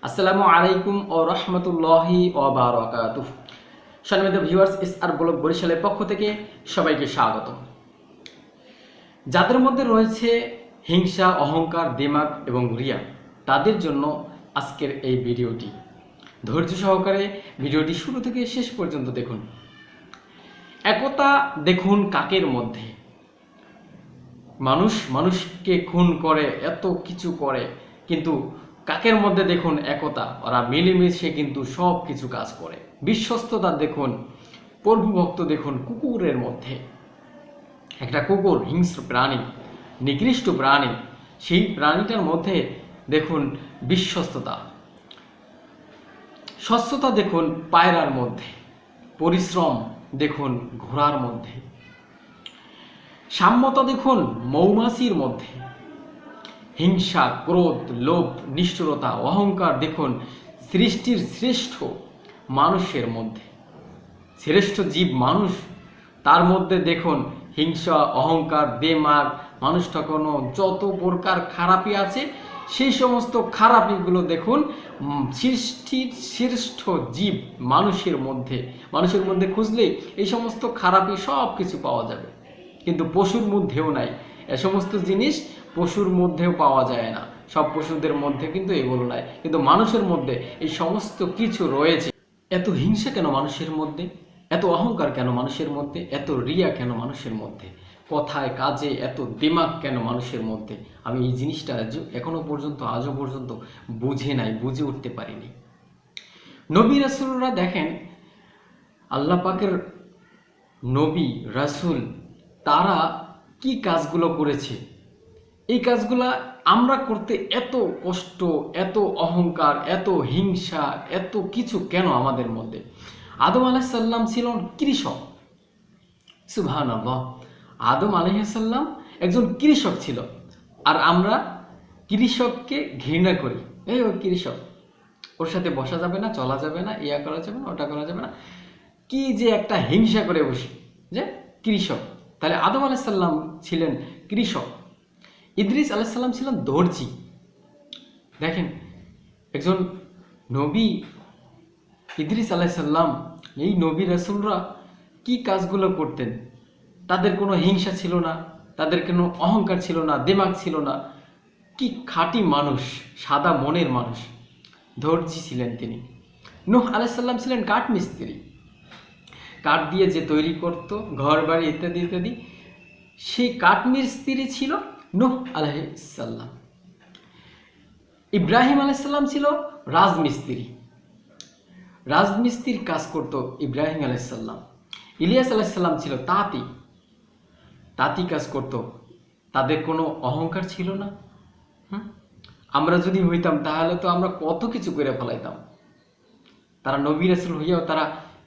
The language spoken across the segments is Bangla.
আসসালামু আলাইকুম ও রহমতুল্লাহি ও বারাকাতুহু। সম্মানিত ভিউয়ার্স, SR ব্লগ বরিশালের পক্ষ থেকে সবাইকে স্বাগত। যাদের মধ্যে রয়েছে হিংসা, অহংকার, দিমাগ এবং রিয়া, তাদের জন্য আজকের এই ভিডিওটি। ধৈর্য সহকারে ভিডিওটি শুরু থেকে শেষ পর্যন্ত দেখুন। একতা দেখুন কাকের মধ্যে। মানুষকে খুন করে, এত কিছু করে, কিন্তু কাকের মধ্যে দেখুন একতা। ওরা মিলেমিশে কিন্তু সব কিছু কাজ করে। বিশ্বস্ততা দেখুন, প্রভুভক্ত দেখুন কুকুরের মধ্যে। একটা কুকুর হিংস্র প্রাণী, নিকৃষ্ট প্রাণী, সেই প্রাণীটার মধ্যে দেখুন বিশ্বস্ততা। স্বচ্ছতা দেখুন পায়রার মধ্যে, পরিশ্রম দেখুন ঘোড়ার মধ্যে, সাম্যতা দেখুন মৌমাছির মধ্যে, হিংসা, ক্রোধ, লোভ, নিষ্ঠুরতা, অহংকার দেখুন সৃষ্টির শ্রেষ্ঠ মানুষের মধ্যে। শ্রেষ্ঠ জীব মানুষ, তার মধ্যে দেখুন হিংসা, অহংকার, দিমাগ, মানুষটা কোনো যত প্রকার খারাপি আছে সেই সমস্ত খারাপিগুলো দেখুন সৃষ্টির শ্রেষ্ঠ জীব মানুষের মধ্যে খুঁজলে এই সমস্ত খারাপি সব কিছু পাওয়া যাবে। কিন্তু পশুর মধ্যেও নাই এ সমস্ত জিনিস, পশুর মধ্যেও পাওয়া যায় না। সব পশুদের মধ্যে কিন্তু এগুলো নাই, কিন্তু মানুষের মধ্যে এই সমস্ত কিছু রয়েছে। এত হিংসা কেন মানুষের মধ্যে? এত অহংকার কেন মানুষের মধ্যে? এত রিয়া কেন মানুষের মধ্যে? কথায় কাজে এত দিমাগ কেন মানুষের মধ্যে? আমি এই জিনিসটা আজও পর্যন্ত বুঝে উঠতে পারিনি। নবী রাসূলরা দেখেন, আল্লাহ পাকের নবী রাসূল তারা কি কাজগুলো করেছে, এই কাজগুলা আমরা করতে এত কষ্ট, এত অহংকার, এত হিংসা, এত কিছু কেন আমাদের মধ্যে? আদম আলাইহিস সালাম ছিলেন কৃষক। সুবহানাল্লাহ, আদম আলাইহিস সালাম একজন কৃষক ছিল, আর আমরা কৃষককে ঘৃণা করি। এই ও কৃষক, ওর সাথে বসা যাবে না, চলা যাবে না, ইয়া করা যাবে না, ওটা করা যাবে না, কি যে একটা হিংসা করে বসি যে কৃষক। তাহলে আদম আলাইহিস সালাম ছিলেন কৃষক, ইদ্রিস আলাইহিস সালাম ছিলেন দর্জি। দেখেন, একজন নবী ইদ্রিস আলাইহিস সালাম, এই নবী রাসূলরা কি কাজগুলো করতেন? তাদের কোনো হিংসা ছিল না, তাদের কোনো অহংকার ছিল না, দিমাগ ছিল না। কি খাঁটি মানুষ, সাদা মনের মানুষ, দর্জি ছিলেন তিনি। নূহ আলাইহিস সালাম ছিলেন কাঠ মিস্ত্রি। কাঠ দিয়ে যে তৈরি করত ঘর বাড়ি ইত্যাদি ইত্যাদি, সেই কাঠ মিস্ত্রি ছিল নূহ আলাইহিস সালাম। ইব্রাহিম আলাইহিস সালাম ছিল রাজমিস্ত্রির কাজ করত ইব্রাহিম আলাইহিস সালাম। ইলিয়াস আলাইহিস সালাম ছিল তাঁতি কাজ করত। তাদের কোনো অহংকার ছিল না। আমরা যদি হইতাম তাহলে তো আমরা কত কিছু করে ফেলাইতাম। তারা নবী রাসূল হইয়াও তারা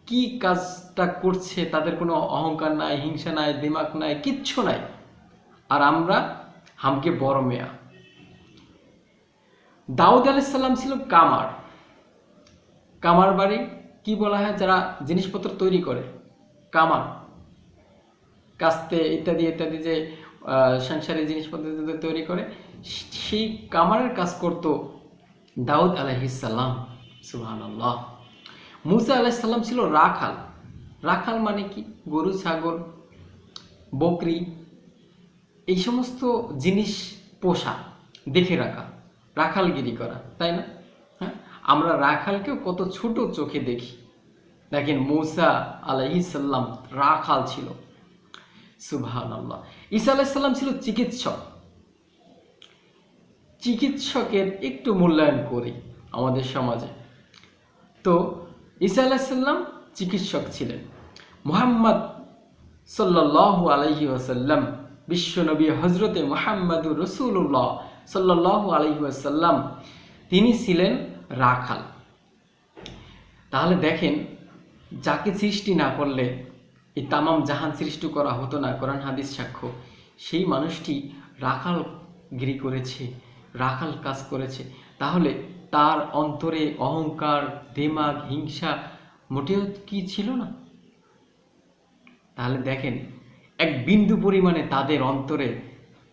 কি কাজটা করছে, তাদের কোনো অহংকার নাই, হিংসা নাই, দিমাগ নাই, কিচ্ছু নাই। আর আমরা হামকে বড় মেয়া। দাউদ আলাইহিস সালাম ছিল কামার বাড়ি কি বলা হয়, যারা জিনিসপত্র তৈরি করে, কামার, কাস্তে ইত্যাদি ইত্যাদি, যে সংসারের জিনিসপত্র তৈরি করে, সেই কামারের কাজ করত দাউদ আলাইহিস সালাম। সুবহানাল্লাহ। মুসা আলাইহিস সালাম ছিল রাখাল মানে কি? গরু, ছাগল, বকরি, এই সমস্ত জিনিস পোষা, দেখে রাখা, রাখালগিরি করা, তাই না? হ্যাঁ, আমরা রাখালকেও কত ছোট চোখে দেখি। দেখেন, মুসা আলাইহিস সালাম রাখাল ছিল। সুবহানাল্লাহ। ঈসা আলাইহিস সালাম ছিল চিকিৎসকের একটু মূল্যায়ন করি আমাদের সমাজে। তো ঈসা আলাইহিস সালাম চিকিৎসক ছিলেন। মুহাম্মদ সাল্লাল্লাহু আলাইহি ওয়াসাল্লাম, বিশ্বনবী হযরতে মুহাম্মদুর রাসূলুল্লাহ সাল্লাল্লাহু আলাইহি ওয়াসাল্লাম, তিনি ছিলেন রাখাল। তাহলে দেখেন, যাকে সৃষ্টি না করলে এই তামাম জাহান সৃষ্টি করা হতো না, কোরআন হাদিস সাক্ষ্য। সেই মানুষটি রাখালগিরি করেছে, রাখাল কাজ করেছে। তাহলে তার অন্তরে অহংকার, দিমাগ, হিংসা মোটেও কি ছিল না? তাহলে দেখেন, এক বিন্দু পরিমাণে তাদের অন্তরে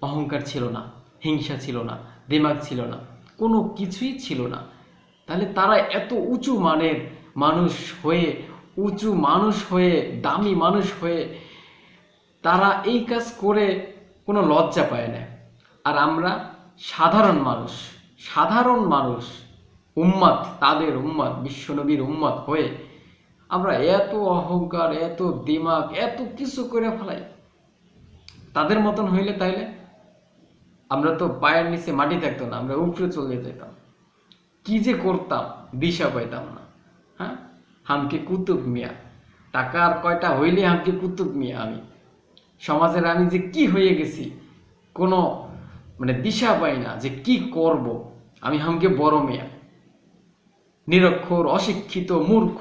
অহংকার ছিল না, হিংসা ছিল না, দিমাগ ছিল না, কোনো কিছুই ছিল না। তাহলে তারা এত উঁচু মানের মানুষ হয়ে দামি মানুষ হয়ে তারা এই কাজ করে কোনো লজ্জা পায় না। আর আমরা সাধারণ মানুষ উম্মত, তাদের উম্মত, বিশ্বনবীর উম্মত হয়ে আমরা এত অহংকার, এত দিমাগ, এত কিছু করে ফেলাই। তাদের মতন হইলে তাইলে আমরা তো পায়ের নিচে মাটি থাকতো না, আমরা উপরে চলে যেতাম। কি যে করতাম দিশা পাইতাম না। হ্যাঁ, হামকে কুতুব মিয়া, টাকার কয়টা হইলে হামকে কুতুব মিয়া। আমি সমাজের আমি যে কি হয়ে গেছি, কোনো দিশা পাই না যে কি করব। আমি হামকে বড় মিয়া, নিরক্ষর, অশিক্ষিত, মূর্খ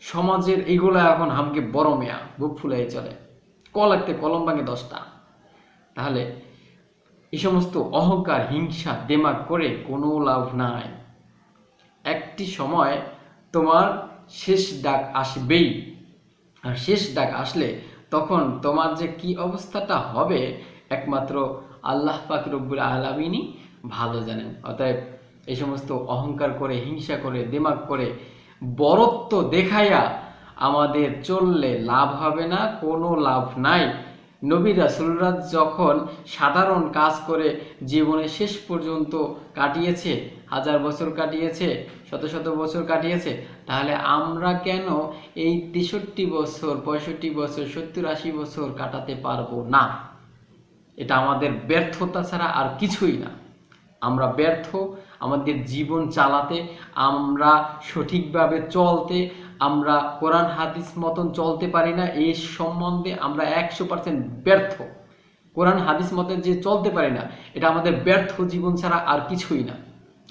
সমাজের এইগুলা এখন হামকে বড় মিয়া, বুক ফুলাই চলে, লাগতে কলম ভাঙে 10টা। তাহলে এই সমস্ত অহংকার, হিংসা, দিমাগ করে কোনো লাভ নাই। একটি সময় তোমার শেষ ডাক আসবেই, আর শেষ ডাক আসলে তখন তোমার যে কি অবস্থাটা হবে একমাত্র আল্লাহ পাক রব্বুল আলামিনই ভালো জানেন। অতএব এই সমস্ত অহংকার করে, হিংসা করে, দিমাগ করে, বরত্ব দেখাইয়া আমাদের চললে লাভ হবে না, কোনো লাভ নাই। নবী রাসূলরা যখন সাধারণ কাজ করে জীবনে শেষ পর্যন্ত কাটিয়েছে, 1000 বছর কাটিয়েছে, শত বছর কাটিয়েছে, তাহলে আমরা কেন এই 63 বছর, 65 বছর, 70-80 বছর কাটাতে পারবো না? এটা আমাদের ব্যর্থতা ছাড়া আর কিছুই না। আমরা ব্যর্থ আমাদের জীবন চালাতে, আমরা সঠিকভাবে চলতে, আমরা কোরআন হাদিস মতন চলতে পারি না। এই সম্বন্ধে আমরা 100% ব্যর্থ। কোরআন হাদিস মতন যে চলতে পারি না, এটা আমাদের ব্যর্থ জীবন ছাড়া আর কিছুই না।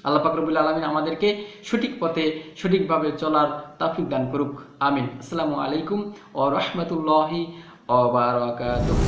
আল্লাহ পাক রব্বুল আলামিন আমাদেরকে সঠিক পথে সঠিকভাবে চলার তৌফিক দান করুক। আমিন। আসসালামু আলাইকুম ওয়া রাহমাতুল্লাহি ওয়া বারাকাতুহু।